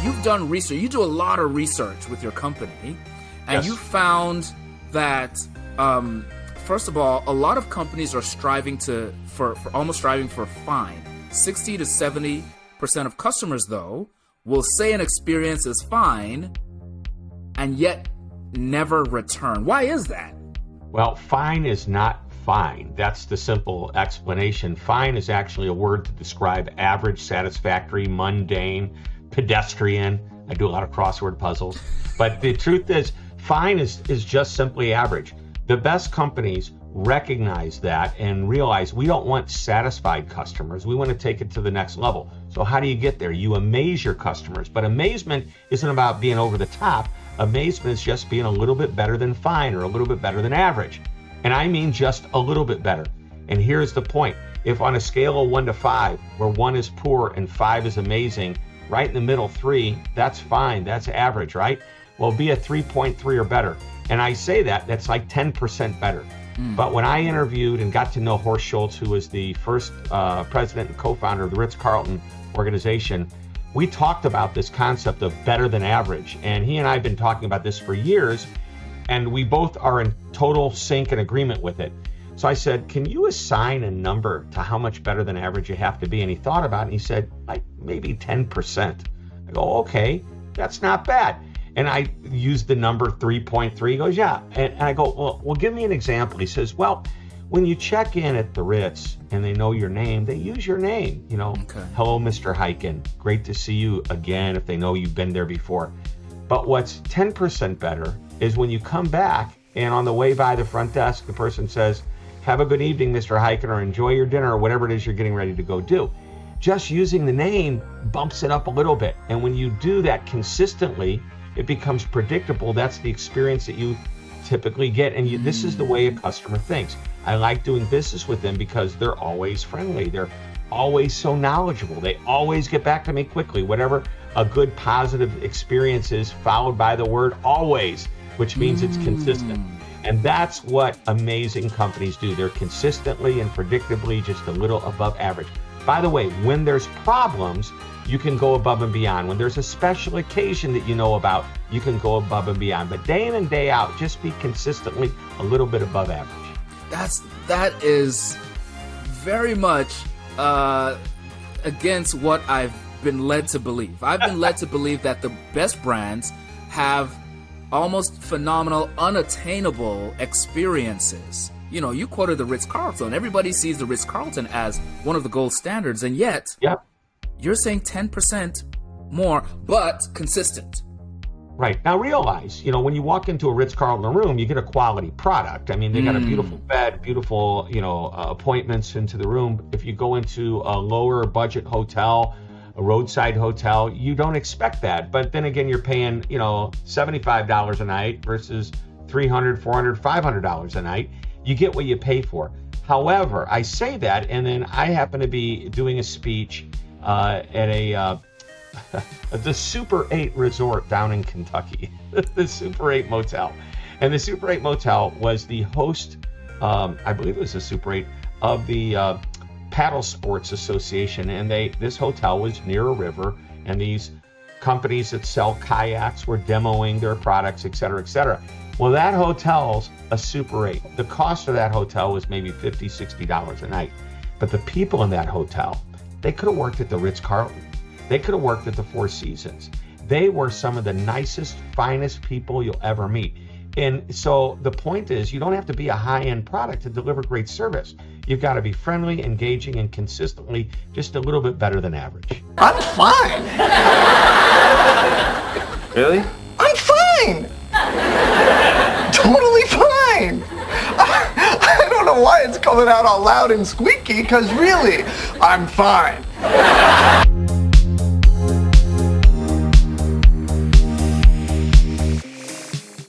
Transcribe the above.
you've done research. You do a lot of research with your company, and Yes. you found that first of all, a lot of companies are striving for fine. 60 to 70% of customers, though, will say an experience is fine and yet never return. Why is that? Well, fine is not fine. That's the simple explanation. Fine is actually a word to describe average, satisfactory, mundane, pedestrian. I do a lot of crossword puzzles. But the truth is, fine is just simply average. The best companies recognize that and realize we don't want satisfied customers. We want to take it to the next level. So how do you get there? You amaze your customers. But amazement isn't about being over the top. Amazement is just being a little bit better than fine or a little bit better than average. And I mean just a little bit better. And here's the point. If on a scale of 1 to 5, where 1 is poor and 5 is amazing, right in the middle, 3, that's fine, that's average, right? Well, be a 3.3 or better. And I say that's like 10% better. But when I interviewed and got to know Horst Schultz, who was the first president and co-founder of the Ritz-Carlton organization, we talked about this concept of better than average. And he and I have been talking about this for years, and we both are in total sync and agreement with it. So I said, can you assign a number to how much better than average you have to be? And he thought about it, and he said, like maybe 10%. I go, okay, that's not bad. And I used the number 3.3. He goes, yeah. And I go, well, give me an example. He says, well, when you check in at the Ritz and they know your name, they use your name. You know, Okay. Hello, Mr. Hyken. Great to see you again if they know you've been there before. But what's 10% better is when you come back and on the way by the front desk, the person says, have a good evening, Mr. Hyken, or enjoy your dinner, or whatever it is you're getting ready to go do. Just using the name bumps it up a little bit. And when you do that consistently, it becomes predictable. That's the experience that you typically get. And this is the way a customer thinks. I like doing business with them because they're always friendly. They're always so knowledgeable. They always get back to me quickly. Whatever a good positive experience is, followed by the word always, which means it's consistent. And that's what amazing companies do. They're consistently and predictably just a little above average. By the way, when there's problems, you can go above and beyond. When there's a special occasion that you know about, you can go above and beyond. But day in and day out, just be consistently a little bit above average. That is very much against what I've been led to believe. I've been led to believe that the best brands have almost phenomenal, unattainable experiences. You know, you quoted the Ritz-Carlton. Everybody sees the Ritz-Carlton as one of the gold standards, and yet you're saying 10% more, but consistent. Right. Now realize, you know, when you walk into a Ritz-Carlton room, you get a quality product. I mean, they got a beautiful bed, beautiful, appointments into the room. If you go into a lower budget hotel, a roadside hotel, you don't expect that. But then again, you're paying, $75 a night versus $300, $400, $500 a night. You get what you pay for. However, I say that, and then I happen to be doing a speech at the Super 8 resort down in Kentucky, the Super 8 Motel. And the Super 8 Motel was the host, I believe it was the Super 8, of the Paddle Sports Association. And this hotel was near a river, and these companies that sell kayaks were demoing their products, et cetera, et cetera. Well, that hotel's a Super 8. The cost of that hotel was maybe $50, $60 a night. But the people in that hotel, they could have worked at the Ritz-Carlton. They could have worked at the Four Seasons. They were some of the nicest, finest people you'll ever meet. And so the point is, you don't have to be a high-end product to deliver great service. You've got to be friendly, engaging, and consistently just a little bit better than average. I'm fine. Really? I'm fine. Totally fine. I don't know why it's coming out all loud and squeaky, because really, I'm fine.